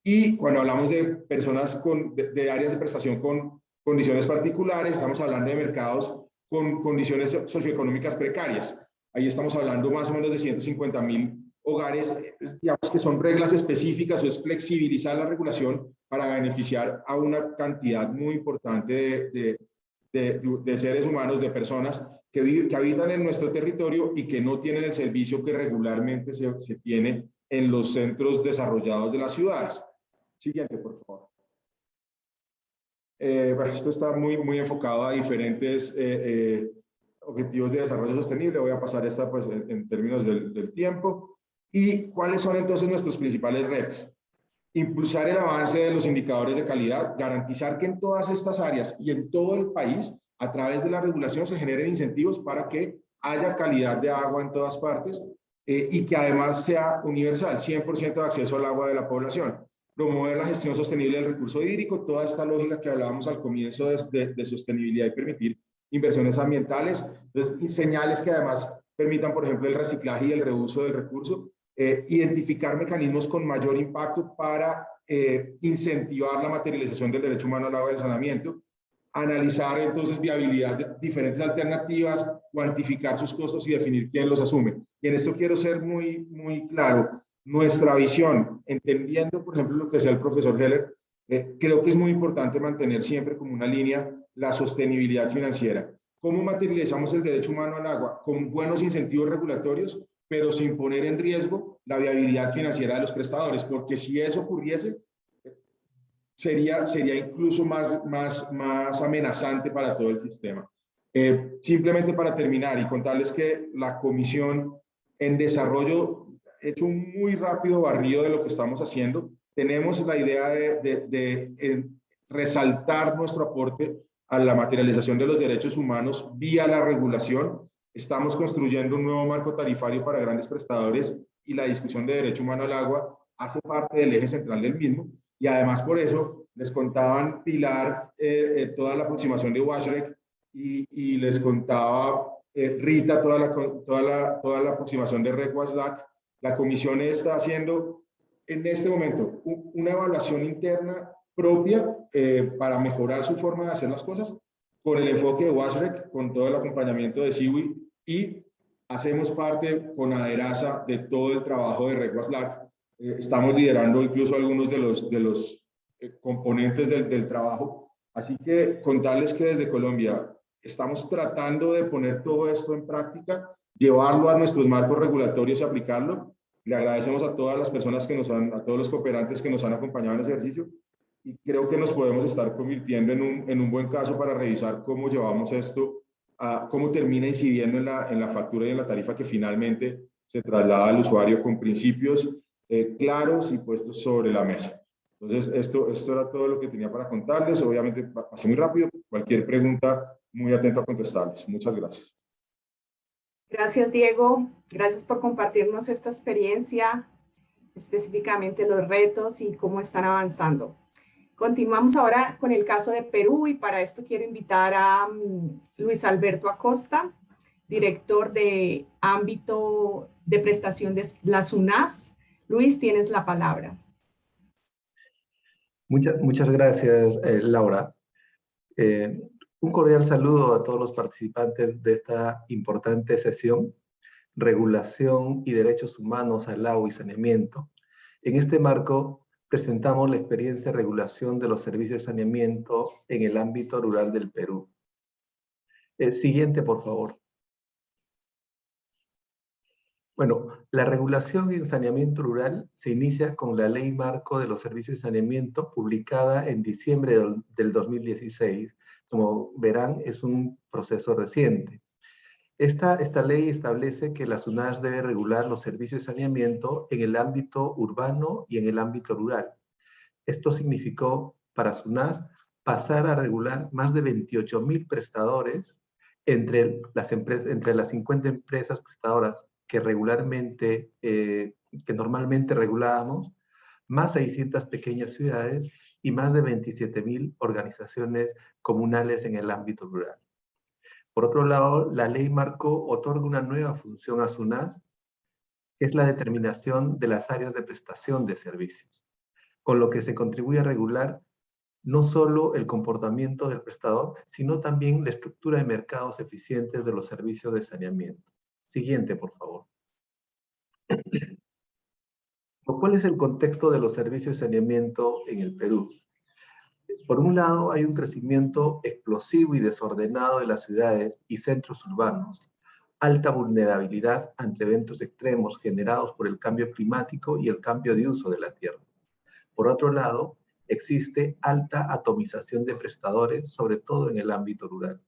Y cuando hablamos de personas de áreas de prestación con condiciones particulares, estamos hablando de mercados con condiciones socioeconómicas precarias. Ahí estamos hablando más o menos de 150.000 hogares, digamos que son reglas específicas o es flexibilizar la regulación para beneficiar a una cantidad muy importante de seres humanos, de personas que habitan en nuestro territorio y que no tienen el servicio que regularmente se tiene en los centros desarrollados de las ciudades. Siguiente, por favor. Esto está muy enfocado a diferentes objetivos de desarrollo sostenible. Voy a pasar esta pues, en términos del tiempo. ¿Y cuáles son entonces nuestros principales retos? Impulsar el avance de los indicadores de calidad, garantizar que en todas estas áreas y en todo el país, a través de la regulación, se generen incentivos para que haya calidad de agua en todas partes y que además sea universal, 100% de acceso al agua de la población. Promover la gestión sostenible del recurso hídrico, toda esta lógica que hablábamos al comienzo de sostenibilidad y permitir inversiones ambientales, entonces, señales que además permitan, por ejemplo, el reciclaje y el reuso del recurso, identificar mecanismos con mayor impacto para incentivar la materialización del derecho humano al agua y al saneamiento, analizar entonces viabilidad de diferentes alternativas, cuantificar sus costos y definir quién los asume. Y en esto quiero ser muy claro. Nuestra visión, entendiendo, por ejemplo, lo que decía el profesor Heller, creo que es muy importante mantener siempre como una línea la sostenibilidad financiera. ¿Cómo materializamos el derecho humano al agua? Con buenos incentivos regulatorios, pero sin poner en riesgo la viabilidad financiera de los prestadores, porque si eso ocurriese, sería incluso más amenazante para todo el sistema. Simplemente para terminar y contarles que la Comisión en Desarrollo ha hecho un muy rápido barrido de lo que estamos haciendo. Tenemos la idea de resaltar nuestro aporte a la materialización de los derechos humanos vía la regulación. Estamos construyendo un nuevo marco tarifario para grandes prestadores y la discusión de derecho humano al agua hace parte del eje central del mismo. Y además por eso les contaban Pilar toda la aproximación de WashRec y les contaba Rita toda la aproximación de RegWashLAC. La comisión está haciendo en este momento una evaluación interna propia para mejorar su forma de hacer las cosas con el enfoque de WashRec, con todo el acompañamiento de CIWI, y hacemos parte con Aderasa de todo el trabajo de RegWashLAC. Estamos liderando incluso algunos de los componentes del trabajo. Así que contarles que desde Colombia estamos tratando de poner todo esto en práctica, llevarlo a nuestros marcos regulatorios y aplicarlo. Le agradecemos a todas las personas a todos los cooperantes que nos han acompañado en ese ejercicio, y creo que nos podemos estar convirtiendo en un buen caso para revisar cómo llevamos esto, cómo termina incidiendo en la factura y en la tarifa que finalmente se traslada al usuario con principios claros y puestos sobre la mesa. Entonces, esto era todo lo que tenía para contarles. Obviamente, pasé muy rápido. Cualquier pregunta, muy atento a contestarles. Muchas gracias. Gracias, Diego. Gracias por compartirnos esta experiencia, específicamente los retos y cómo están avanzando. Continuamos ahora con el caso de Perú, y para esto quiero invitar a Luis Alberto Acosta, director de ámbito de prestación de la SUNAS. Luis, tienes la palabra. Muchas gracias, Laura. Un cordial saludo a todos los participantes de esta importante sesión, Regulación y Derechos Humanos al Agua y Saneamiento. En este marco, presentamos la experiencia de regulación de los servicios de saneamiento en el ámbito rural del Perú. El siguiente, por favor. Bueno, la regulación en saneamiento rural se inicia con la Ley Marco de los Servicios de Saneamiento, publicada en diciembre del 2016. Como verán, es un proceso reciente. Esta ley establece que la SUNAS debe regular los servicios de saneamiento en el ámbito urbano y en el ámbito rural. Esto significó para SUNAS pasar a regular más de 28,000 prestadores entre las 50 empresas prestadoras que normalmente regulábamos, más 600 pequeñas ciudades y más de 27,000 organizaciones comunales en el ámbito rural. Por otro lado, la ley marco otorga una nueva función a SUNAS, que es la determinación de las áreas de prestación de servicios, con lo que se contribuye a regular no solo el comportamiento del prestador, sino también la estructura de mercados eficientes de los servicios de saneamiento. Siguiente, por favor. ¿Cuál es el contexto de los servicios de saneamiento en el Perú? Por un lado, hay un crecimiento explosivo y desordenado de las ciudades y centros urbanos, alta vulnerabilidad ante eventos extremos generados por el cambio climático y el cambio de uso de la tierra. Por otro lado, existe alta atomización de prestadores, sobre todo en el ámbito rural.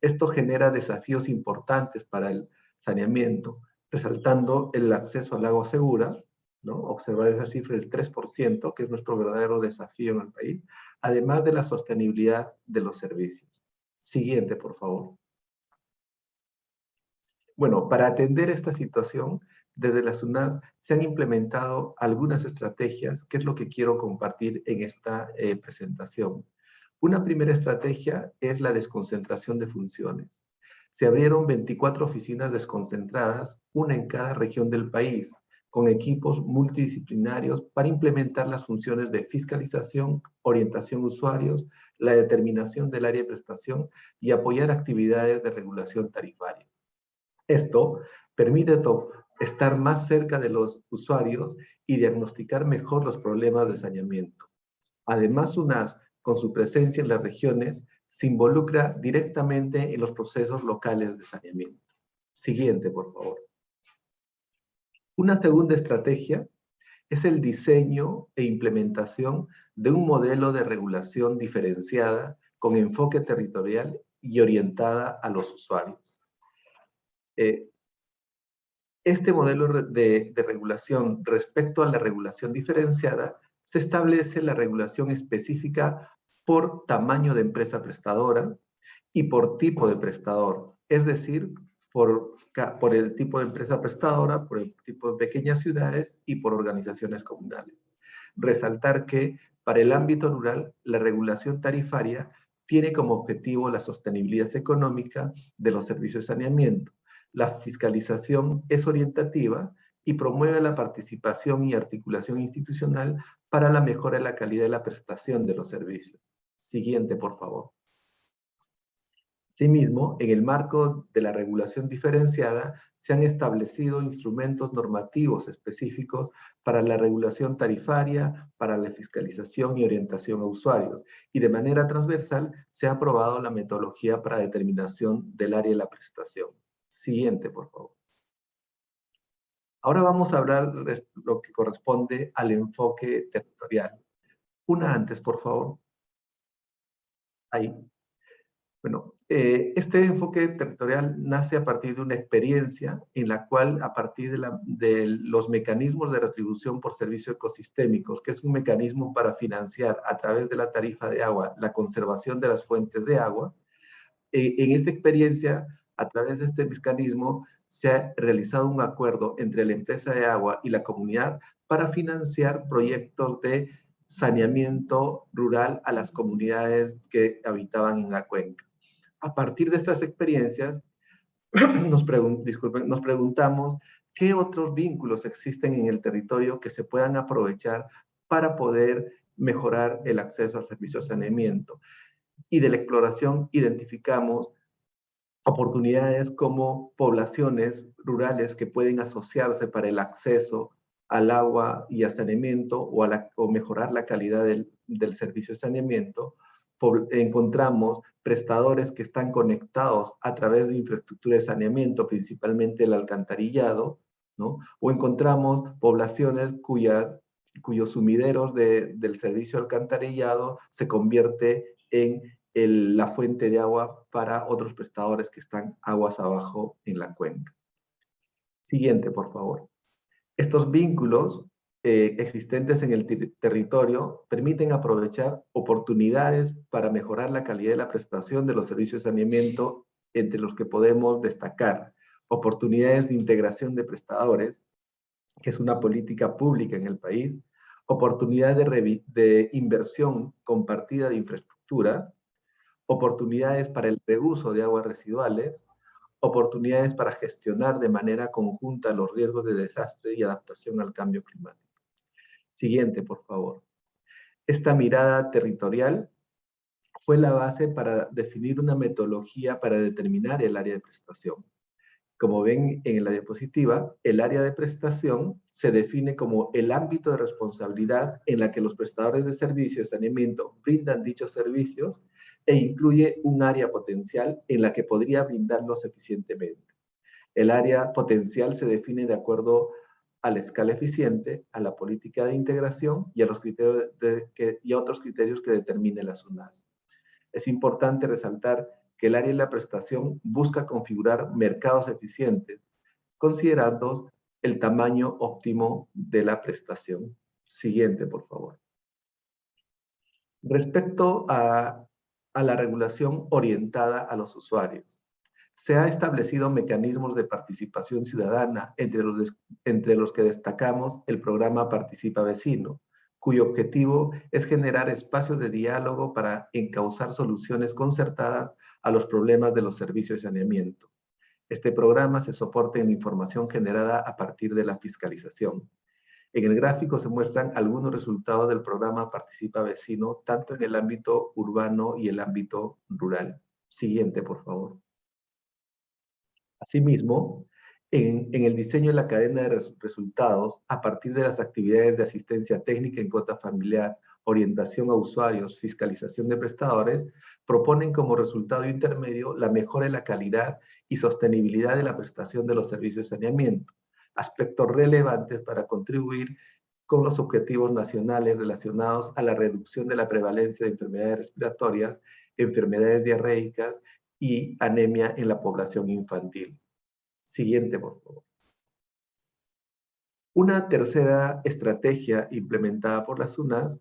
Esto genera desafíos importantes para el saneamiento, resaltando el acceso al agua segura, ¿no? Observar esa cifra del 3%, que es nuestro verdadero desafío en el país, además de la sostenibilidad de los servicios. Siguiente, por favor. Bueno, para atender esta situación, desde la SUNAS se han implementado algunas estrategias, que es lo que quiero compartir en esta presentación. Una primera estrategia es la desconcentración de funciones. Se abrieron 24 oficinas desconcentradas, una en cada región del país, con equipos multidisciplinarios para implementar las funciones de fiscalización, orientación a usuarios, la determinación del área de prestación y apoyar actividades de regulación tarifaria. Esto permite estar más cerca de los usuarios y diagnosticar mejor los problemas de saneamiento. Además, SUNAS, con su presencia en las regiones, se involucra directamente en los procesos locales de saneamiento. Siguiente, por favor. Una segunda estrategia es el diseño e implementación de un modelo de regulación diferenciada con enfoque territorial y orientada a los usuarios. Este modelo de regulación respecto a la regulación diferenciada, se establece la regulación específica por tamaño de empresa prestadora y por tipo de prestador, es decir, por el tipo de empresa prestadora, por el tipo de pequeñas ciudades y por organizaciones comunales. Resaltar que Para el ámbito rural, la regulación tarifaria tiene como objetivo la sostenibilidad económica de los servicios de saneamiento. La fiscalización es orientativa y promueve la participación y articulación institucional para la mejora de la calidad de la prestación de los servicios. Siguiente, por favor. Asimismo, en el marco de la regulación diferenciada, se han establecido instrumentos normativos específicos para la regulación tarifaria, para la fiscalización y orientación a usuarios, y de manera transversal se ha aprobado la metodología para determinación del área de la prestación. Siguiente, por favor. Ahora vamos a hablar de lo que corresponde al enfoque territorial. Una antes, por favor. Ahí. Bueno, este enfoque territorial nace a partir de una experiencia en la cual, a partir de los mecanismos de retribución por servicios ecosistémicos, que es un mecanismo para financiar a través de la tarifa de agua la conservación de las fuentes de agua, en esta experiencia, a través de este mecanismo, se ha realizado un acuerdo entre la empresa de agua y la comunidad para financiar proyectos de saneamiento rural a las comunidades que habitaban en la cuenca. A partir de estas experiencias, nos preguntamos qué otros vínculos existen en el territorio que se puedan aprovechar para poder mejorar el acceso al servicio de saneamiento. Y de la exploración identificamos oportunidades como poblaciones rurales que pueden asociarse para el acceso al agua y a saneamiento o mejorar la calidad del servicio de saneamiento. Encontramos prestadores que están conectados a través de infraestructura de saneamiento, principalmente el alcantarillado, ¿no? O encontramos poblaciones cuyos sumideros del servicio alcantarillado se convierte en la fuente de agua para otros prestadores que están aguas abajo en la cuenca. Siguiente, por favor. Estos vínculos existentes en el territorio permiten aprovechar oportunidades para mejorar la calidad de la prestación de los servicios de saneamiento, entre los que podemos destacar oportunidades de integración de prestadores, que es una política pública en el país, oportunidades de inversión compartida de infraestructura, oportunidades para el reuso de aguas residuales, oportunidades para gestionar de manera conjunta los riesgos de desastre y adaptación al cambio climático. Siguiente, por favor. Esta mirada territorial fue la base para definir una metodología para determinar el área de prestación. Como ven en la diapositiva, el área de prestación se define como el ámbito de responsabilidad en la que los prestadores de servicios de saneamiento brindan dichos servicios e incluye un área potencial en la que podría brindarlos eficientemente. El área potencial se define de acuerdo a la escala eficiente, a la política de integración y a los criterios y a otros criterios que determine la SUNAS. Es importante resaltar que el área de la prestación busca configurar mercados eficientes, considerando el tamaño óptimo de la prestación. Siguiente, por favor. Respecto a la regulación orientada a los usuarios, se han establecido mecanismos de participación ciudadana, entre los que destacamos el programa Participa Vecino, cuyo objetivo es generar espacios de diálogo para encauzar soluciones concertadas a los problemas de los servicios de saneamiento. Este programa se soporta en la información generada a partir de la fiscalización. En el gráfico se muestran algunos resultados del programa Participa Vecino, tanto en el ámbito urbano y el ámbito rural. Siguiente, por favor. Asimismo, en el diseño de la cadena de resultados, a partir de las actividades de asistencia técnica en cuota familiar, orientación a usuarios, fiscalización de prestadores, proponen como resultado intermedio la mejora de la calidad y sostenibilidad de la prestación de los servicios de saneamiento, aspectos relevantes para contribuir con los objetivos nacionales relacionados a la reducción de la prevalencia de enfermedades respiratorias, enfermedades diarreicas y anemia en la población infantil. Siguiente, por favor. Una tercera estrategia implementada por la SUNAS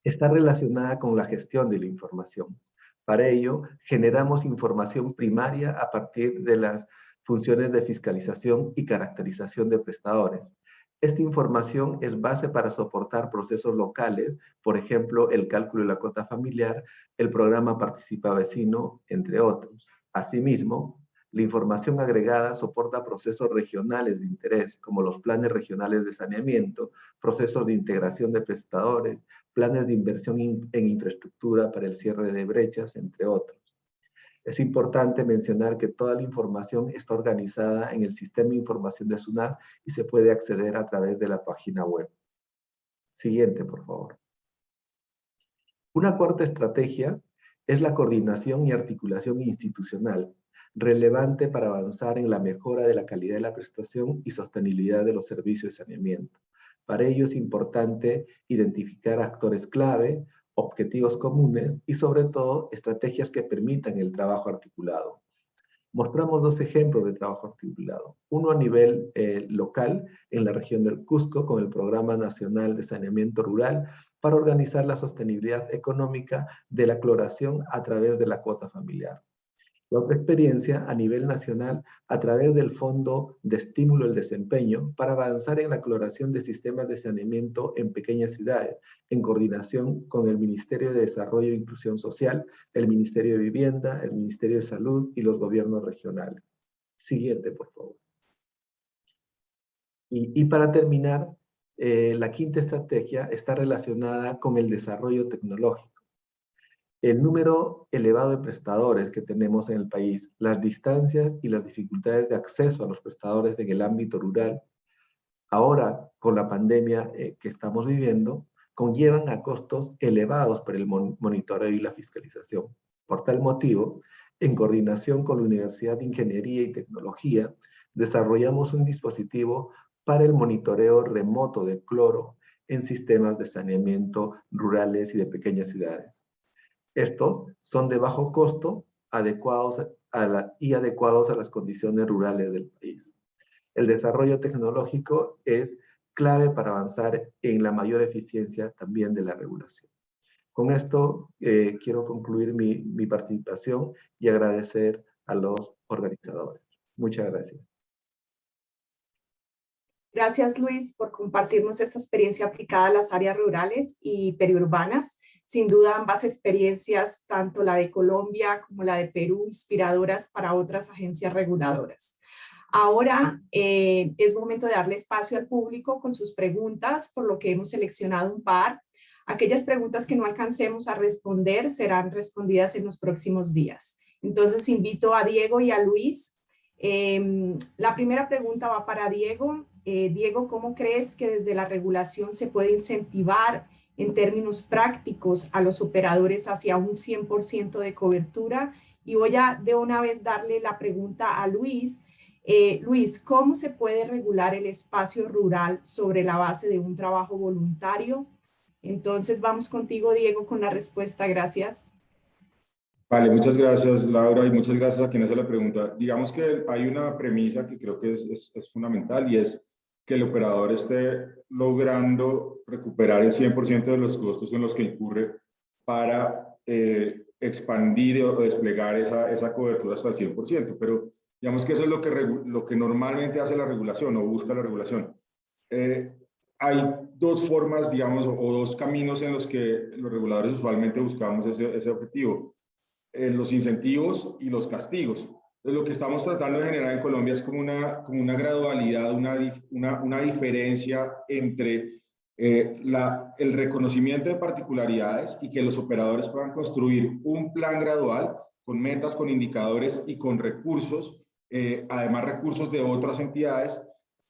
está relacionada con la gestión de la información. Para ello, generamos información primaria a partir de las funciones de fiscalización y caracterización de prestadores. Esta información es base para soportar procesos locales, por ejemplo, el cálculo de la cuota familiar, el programa Participa Vecino, entre otros. Asimismo, la información agregada soporta procesos regionales de interés, como los planes regionales de saneamiento, procesos de integración de prestadores, planes de inversión en infraestructura para el cierre de brechas, entre otros. Es importante mencionar que toda la información está organizada en el Sistema de Información de SUNAT y se puede acceder a través de la página web. Siguiente, por favor. Una cuarta estrategia es la coordinación y articulación institucional, relevante para avanzar en la mejora de la calidad de la prestación y sostenibilidad de los servicios de saneamiento. Para ello es importante identificar actores clave, objetivos comunes y sobre todo estrategias que permitan el trabajo articulado. Mostramos dos ejemplos de trabajo articulado. Uno a nivel local en la región del Cusco con el Programa Nacional de Saneamiento Rural para organizar la sostenibilidad económica de la cloración a través de la cuota familiar. La otra experiencia a nivel nacional a través del Fondo de Estímulo al Desempeño para avanzar en la cloración de sistemas de saneamiento en pequeñas ciudades, en coordinación con el Ministerio de Desarrollo e Inclusión Social, el Ministerio de Vivienda, el Ministerio de Salud y los gobiernos regionales. Siguiente, por favor. Y para terminar, la quinta estrategia está relacionada con el desarrollo tecnológico. El número elevado de prestadores que tenemos en el país, las distancias y las dificultades de acceso a los prestadores en el ámbito rural, ahora con la pandemia que estamos viviendo, conllevan a costos elevados para el monitoreo y la fiscalización. Por tal motivo, en coordinación con la Universidad de Ingeniería y Tecnología, desarrollamos un dispositivo para el monitoreo remoto de cloro en sistemas de saneamiento rurales y de pequeñas ciudades. Estos son de bajo costo adecuados a las condiciones rurales del país. El desarrollo tecnológico es clave para avanzar en la mayor eficiencia también de la regulación. Con esto quiero concluir mi participación y agradecer a los organizadores. Muchas gracias. Gracias, Luis, por compartirnos esta experiencia aplicada a las áreas rurales y periurbanas. Sin duda, ambas experiencias, tanto la de Colombia como la de Perú, inspiradoras para otras agencias reguladoras. Ahora es momento de darle espacio al público con sus preguntas, por lo que hemos seleccionado un par. Aquellas preguntas que no alcancemos a responder serán respondidas en los próximos días. Entonces, invito a Diego y a Luis. La primera pregunta va para Diego. Diego, ¿cómo crees que desde la regulación se puede incentivar en términos prácticos a los operadores hacia un 100% de cobertura? Y voy a de una vez darle la pregunta a Luis. Luis, ¿cómo se puede regular el espacio rural sobre la base de un trabajo voluntario? Entonces vamos contigo, Diego, con la respuesta. Gracias. Vale, muchas gracias, Laura, y muchas gracias a quien hace la pregunta. Digamos que hay una premisa que creo que es fundamental y es que el operador esté logrando recuperar el 100% de los costos en los que incurre para expandir o desplegar esa cobertura hasta el 100%. Pero digamos que eso es lo que normalmente hace la regulación o busca la regulación. Hay dos formas, digamos, o dos caminos en los que los reguladores usualmente buscamos ese objetivo. Los incentivos y los castigos. Entonces, lo que estamos tratando de generar en Colombia es como una gradualidad, una diferencia entre el reconocimiento de particularidades y que los operadores puedan construir un plan gradual con metas, con indicadores y con recursos, además recursos de otras entidades,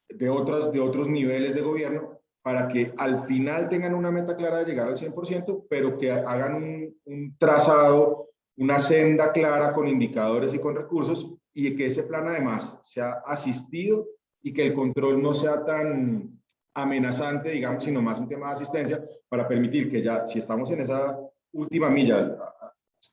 de otros niveles de gobierno, para que al final tengan una meta clara de llegar al 100%, pero que hagan un trazado, una senda clara con indicadores y con recursos, y que ese plan además sea asistido y que el control no sea tan amenazante, digamos, sino más un tema de asistencia para permitir que ya, si estamos en esa última milla,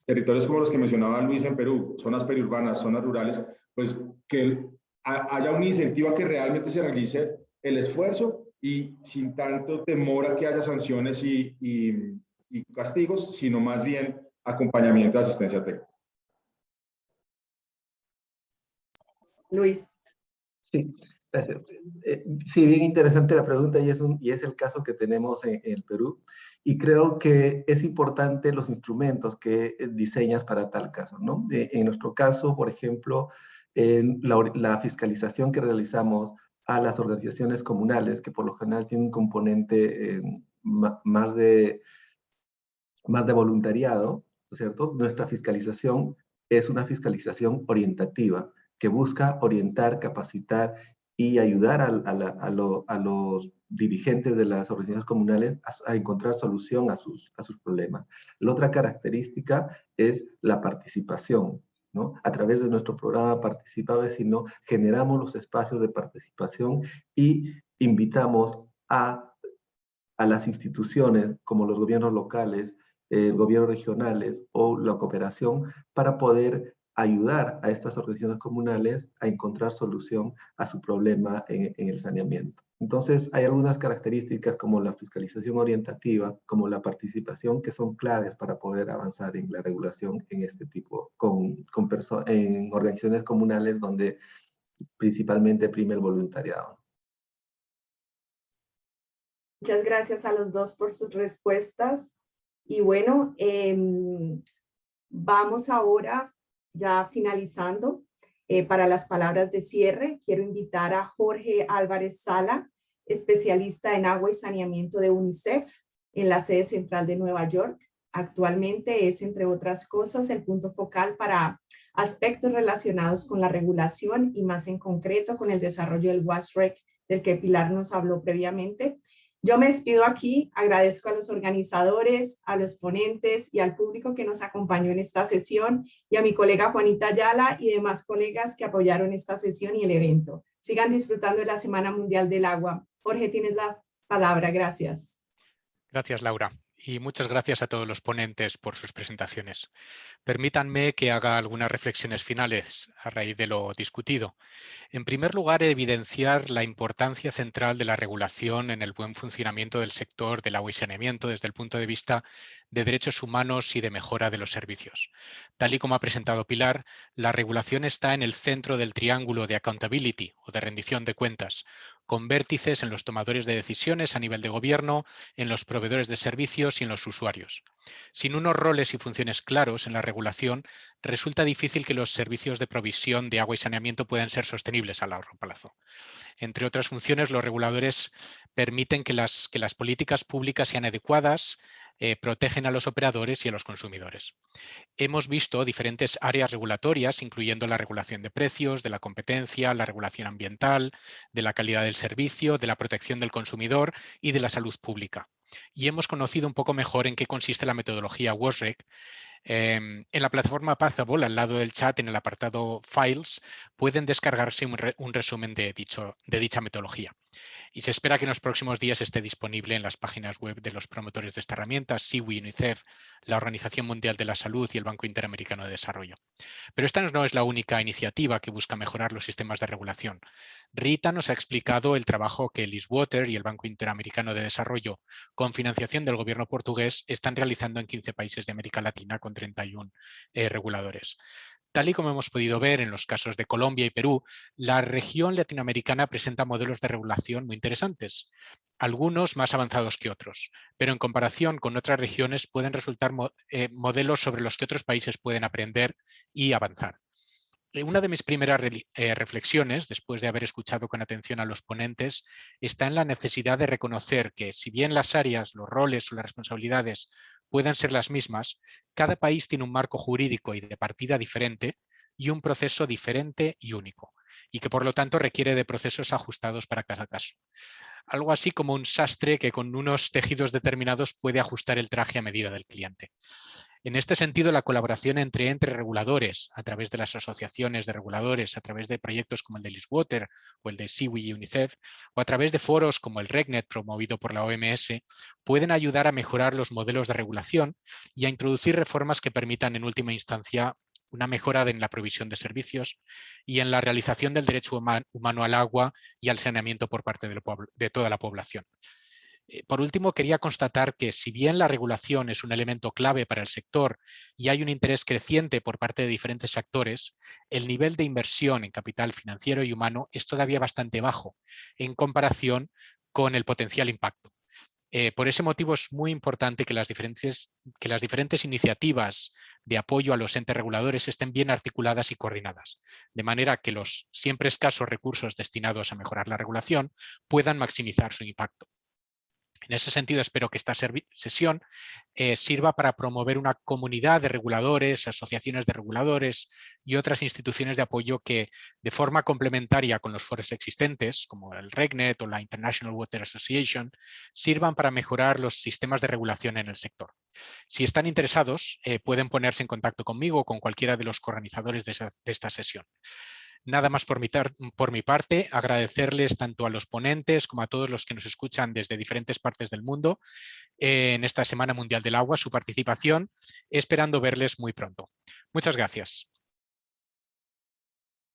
territorios como los que mencionaba Luis en Perú, zonas periurbanas, zonas rurales, pues que haya un incentivo a que realmente se realice el esfuerzo y sin tanto temor a que haya sanciones y castigos, sino más bien acompañamiento de asistencia técnica. Luis. Sí, Gracias. Sí, bien interesante la pregunta y es el caso que tenemos en el Perú. Y creo que es importante los instrumentos que diseñas para tal caso, ¿no? En nuestro caso, por ejemplo, la fiscalización que realizamos a las organizaciones comunales, que por lo general tienen un componente más de voluntariado, ¿no es cierto? Nuestra fiscalización es una fiscalización orientativa que busca orientar, capacitar y ayudar a los dirigentes de las organizaciones comunales a encontrar solución a sus problemas. La otra característica es la participación, ¿no? A través de nuestro programa Participa Vecino, generamos los espacios de participación y invitamos a las instituciones como los gobiernos locales, gobiernos regionales o la cooperación para poder ayudar a estas organizaciones comunales a encontrar solución a su problema en el saneamiento. Entonces, hay algunas características como la fiscalización orientativa, como la participación, que son claves para poder avanzar en la regulación en este tipo, en organizaciones comunales donde principalmente prime el voluntariado. Muchas gracias a los dos por sus respuestas. Y bueno, vamos ahora ya finalizando. Para las palabras de cierre, quiero invitar a Jorge Álvarez Sala, especialista en agua y saneamiento de UNICEF en la sede central de Nueva York. Actualmente es, entre otras cosas, el punto focal para aspectos relacionados con la regulación y más en concreto con el desarrollo del WASREC del que Pilar nos habló previamente. Yo me despido aquí, agradezco a los organizadores, a los ponentes y al público que nos acompañó en esta sesión y a mi colega Juanita Ayala y demás colegas que apoyaron esta sesión y el evento. Sigan disfrutando de la Semana Mundial del Agua. Jorge, tienes la palabra. Gracias. Gracias, Laura. Y muchas gracias a todos los ponentes por sus presentaciones. Permítanme que haga algunas reflexiones finales a raíz de lo discutido. En primer lugar, evidenciar la importancia central de la regulación en el buen funcionamiento del sector del agua y saneamiento desde el punto de vista de derechos humanos y de mejora de los servicios. Tal y como ha presentado Pilar, la regulación está en el centro del triángulo de accountability o de rendición de cuentas, con vértices en los tomadores de decisiones a nivel de gobierno, en los proveedores de servicios y en los usuarios. Sin unos roles y funciones claros en la regulación, resulta difícil que los servicios de provisión de agua y saneamiento puedan ser sostenibles a largo plazo. Entre otras funciones, los reguladores permiten que las políticas públicas sean adecuadas, protegen a los operadores y a los consumidores. Hemos visto diferentes áreas regulatorias, incluyendo la regulación de precios, de la competencia, la regulación ambiental, de la calidad del servicio, de la protección del consumidor y de la salud pública. Y hemos conocido un poco mejor en qué consiste la metodología WASREC. En la plataforma Pathable, al lado del chat, en el apartado Files, pueden descargarse un resumen de dicha metodología. Y se espera que en los próximos días esté disponible en las páginas web de los promotores de esta herramienta, SIWI, UNICEF, la Organización Mundial de la Salud y el Banco Interamericano de Desarrollo. Pero esta no es la única iniciativa que busca mejorar los sistemas de regulación. Rita nos ha explicado el trabajo que el Eastwater y el Banco Interamericano de Desarrollo, con financiación del gobierno portugués, están realizando en 15 países de América Latina con 31 reguladores. Tal y como hemos podido ver en los casos de Colombia y Perú, la región latinoamericana presenta modelos de regulación muy interesantes, algunos más avanzados que otros, pero en comparación con otras regiones pueden resultar modelos sobre los que otros países pueden aprender y avanzar. Una de mis primeras reflexiones, después de haber escuchado con atención a los ponentes, está en la necesidad de reconocer que, si bien las áreas, los roles o las responsabilidades puedan ser las mismas, cada país tiene un marco jurídico y de partida diferente y un proceso diferente y único, y que por lo tanto requiere de procesos ajustados para cada caso. Algo así como un sastre que con unos tejidos determinados puede ajustar el traje a medida del cliente. En este sentido, la colaboración entre reguladores, a través de las asociaciones de reguladores, a través de proyectos como el de Eastwater o el de SIWI y UNICEF, o a través de foros como el RegNet promovido por la OMS, pueden ayudar a mejorar los modelos de regulación y a introducir reformas que permitan en última instancia una mejora en la provisión de servicios y en la realización del derecho humano al agua y al saneamiento por parte de toda la población. Por último, quería constatar que si bien la regulación es un elemento clave para el sector y hay un interés creciente por parte de diferentes actores, el nivel de inversión en capital financiero y humano es todavía bastante bajo en comparación con el potencial impacto. Por ese motivo es muy importante que las diferentes iniciativas de apoyo a los entes reguladores estén bien articuladas y coordinadas, de manera que los siempre escasos recursos destinados a mejorar la regulación puedan maximizar su impacto. En ese sentido, espero que esta sesión sirva para promover una comunidad de reguladores, asociaciones de reguladores y otras instituciones de apoyo que, de forma complementaria con los foros existentes, como el RegNet o la International Water Association, sirvan para mejorar los sistemas de regulación en el sector. Si están interesados, pueden ponerse en contacto conmigo o con cualquiera de los coorganizadores de esta sesión. Nada más por mi parte, agradecerles tanto a los ponentes como a todos los que nos escuchan desde diferentes partes del mundo en esta Semana Mundial del Agua su participación, esperando verles muy pronto. Muchas gracias.